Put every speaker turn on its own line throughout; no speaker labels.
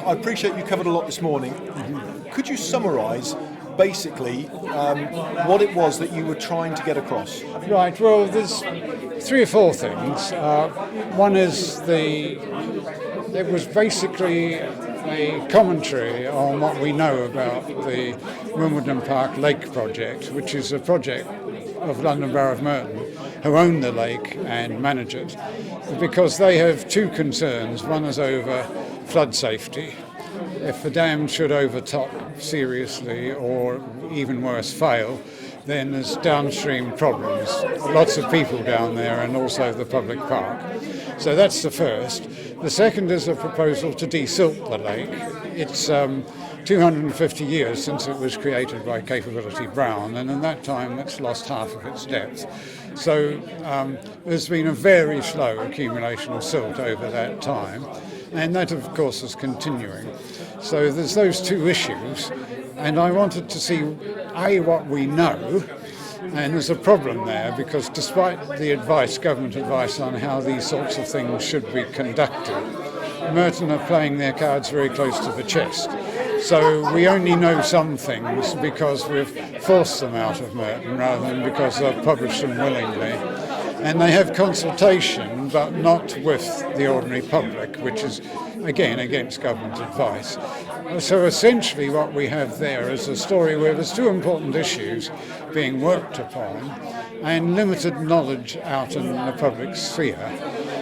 I appreciate you covered a lot this morning. Could you summarise basically what it was that you were trying to get across?
Right, well, there's 3 or 4 things. One is it was basically a commentary on what we know about the Wimbledon Park Lake project, which is a project of London Borough of Merton, who own the lake and manage it, because they have 2 concerns. One is over flood safety. If the dam should overtop seriously or even worse fail, then there's downstream problems. Lots of people down there and also the public park. So that's the first. The second is a proposal to desilt the lake. It's 250 years since it was created by Capability Brown, and in that time it's lost half of its depth. So there's been a very slow accumulation of silt over that time, and that of course is continuing. So there's those 2 issues, and I wanted to see what we know, and there's a problem there because despite the government advice on how these sorts of things should be conducted, Merton are playing their cards very close to the chest. So we only know some things because we've forced them out of Merton rather than because they've published them willingly. And they have consultation, but not with the ordinary public, which is, again, against government advice. So essentially what we have there is a story where there's 2 important issues being worked upon and limited knowledge out in the public sphere.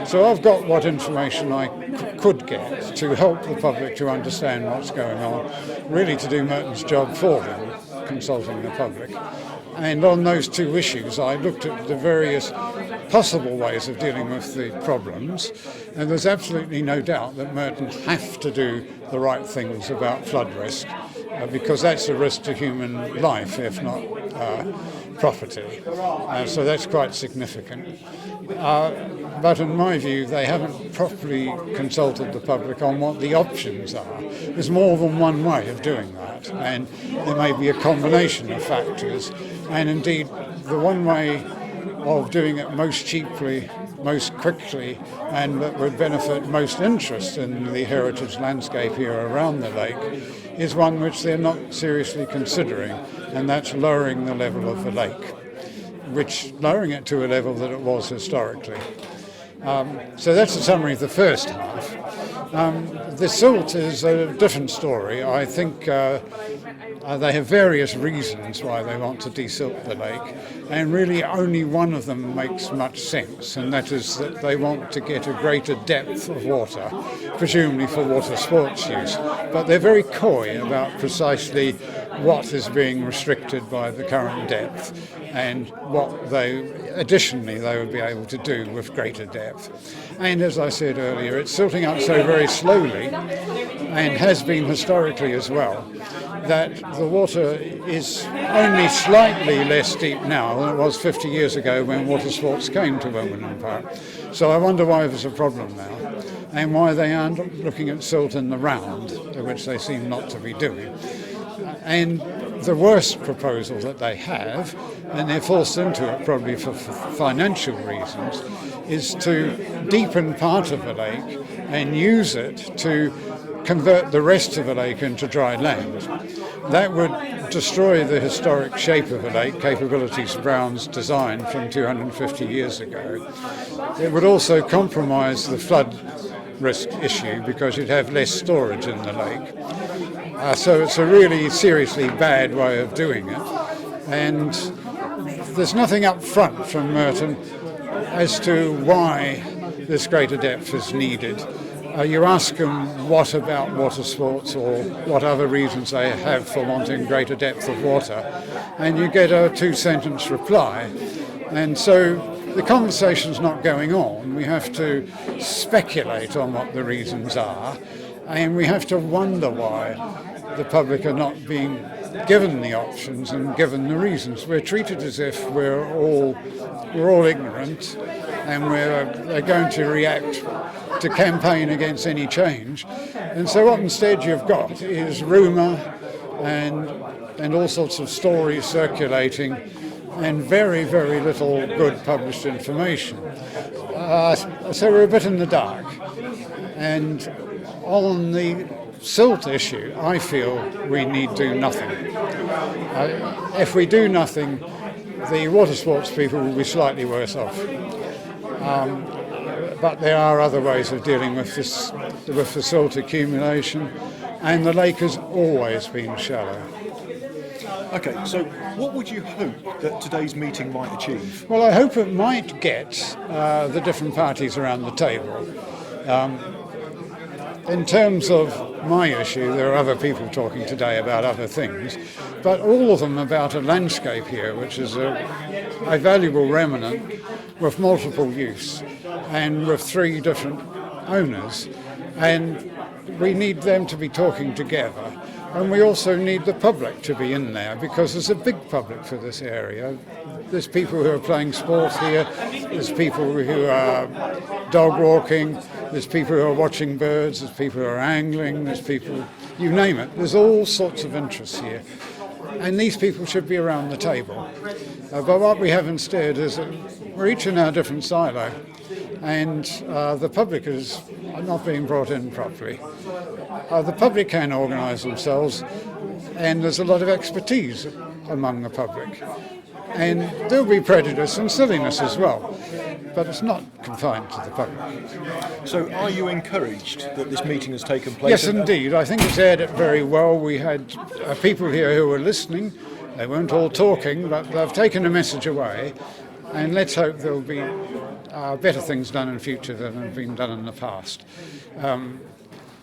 So I've got what information I could get to help the public to understand what's going on, really to do Merton's job for them, consulting the public. And on those 2 issues, I looked at the various possible ways of dealing with the problems, and there's absolutely no doubt that Merton have to do the right things about flood risk, because that's a risk to human life, if not property. So that's quite significant. But in my view, they haven't properly consulted the public on what the options are. There's more than one way of doing that, and there may be a combination of factors. And indeed, the one way of doing it most cheaply, most quickly, and that would benefit most interest in the heritage landscape here around the lake is one which they're not seriously considering, and that's lowering the level of the lake, lowering it to a level that it was historically. So that's a summary of the first half. The silt is a different story. I think they have various reasons why they want to desilt the lake, and really only one of them makes much sense, and that is that they want to get a greater depth of water, presumably for water sports use. But they're very coy about precisely what is being restricted by the current depth and what additionally they would be able to do with greater depth. And as I said earlier, it's silting up so very slowly, and has been historically as well, that the water is only slightly less deep now than it was 50 years ago when water sports came to Wimbledon Park. So I wonder why there's a problem now, and why they aren't looking at silt in the round, which they seem not to be doing. And the worst proposal that they have, and they're forced into it probably for financial reasons, is to deepen part of the lake and use it to convert the rest of the lake into dry land. That would destroy the historic shape of the lake, Capabilities Brown's design from 250 years ago. It would also compromise the flood risk issue because you'd have less storage in the lake. So it's a really seriously bad way of doing it. And there's nothing up front from Merton as to why this greater depth is needed. You ask them what about water sports or what other reasons they have for wanting greater depth of water, and you get a 2-sentence reply. And so the conversation's not going on. We have to speculate on what the reasons are, and we have to wonder why the public are not being given the options and given the reasons. We're treated as if we're all ignorant, and we're going to react to campaign against any change. And so what instead you've got is rumour and all sorts of stories circulating and very, very little good published information. So we're a bit in the dark. And on the silt issue, I feel we need do nothing. If we do nothing, the water sports people will be slightly worse off. But there are other ways of dealing with this, with the silt accumulation, and the lake has always been shallow.
Okay, so what would you hope that today's meeting might achieve?
Well, I hope it might get the different parties around the table. In terms of my issue, there are other people talking today about other things, but all of them about a landscape here, which is a valuable remnant with multiple use and with 3 different owners. And we need them to be talking together. And we also need the public to be in there, because there's a big public for this area. There's people who are playing sport here, there's people who are dog walking, there's people who are watching birds, there's people who are angling, there's people, you name it, there's all sorts of interests here. And these people should be around the table. But what we have instead is that we're each in our different silo, and the public is not being brought in properly. The public can organise themselves, and there's a lot of expertise among the public. And there'll be prejudice and silliness as well, but it's not confined to the public.
So are you encouraged that this meeting has taken place?
Yes, indeed. I think it's aired it very well. We had people here who were listening. They weren't all talking, but they've taken the message away. And let's hope there'll be better things done in future than have been done in the past.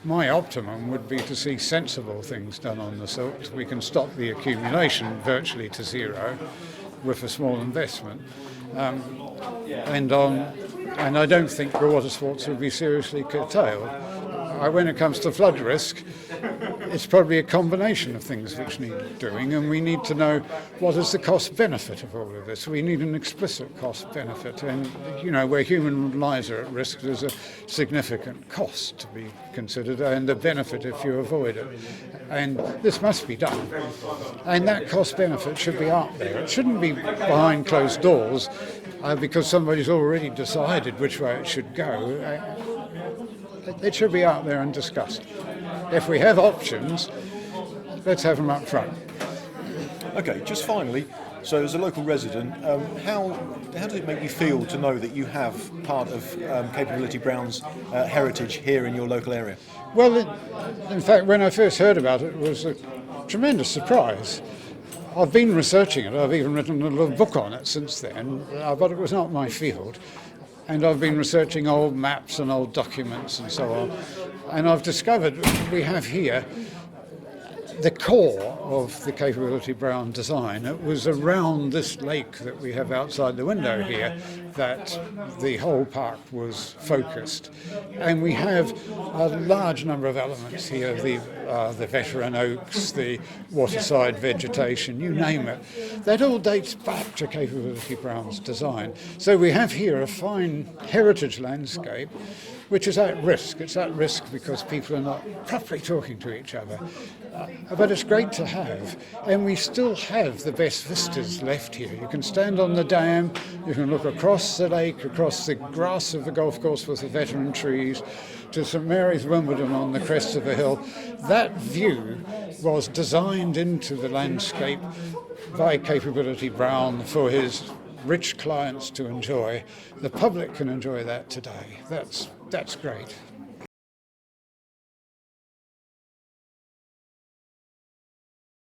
My optimum would be to see sensible things done on the silt. We can stop the accumulation virtually to zero with a small investment. And I don't think the water sports will be seriously curtailed. When it comes to flood risk, it's probably a combination of things which need doing, and we need to know what is the cost benefit of all of this. We need an explicit cost benefit, and where human lives are at risk, there's a significant cost to be considered, and a benefit if you avoid it. And this must be done, and that cost benefit should be out there. It shouldn't be behind closed doors because somebody's already decided which way it should go. It should be out there and discussed. If we have options, let's have them up front.
Okay, just finally, so as a local resident, how does it make you feel to know that you have part of Capability Brown's heritage here in your local area?
Well, in fact, when I first heard about it, it was a tremendous surprise. I've been researching it. I've even written a little book on it since then, but it was not my field. And I've been researching old maps and old documents and so on. And I've discovered we have here the core of the Capability Brown design. It was around this lake that we have outside the window here that the whole park was focused. And we have a large number of elements here, the veteran oaks, the waterside vegetation, you name it. That all dates back to Capability Brown's design. So we have here a fine heritage landscape which is at risk. It's at risk because people are not properly talking to each other. But it's great to have, and we still have the best vistas left here. You can stand on the dam, you can look across the lake, across the grass of the golf course with the veteran trees, to St Mary's Wimbledon on the crest of the hill. That view was designed into the landscape by Capability Brown for his rich clients to enjoy. The public can enjoy that today. That's great.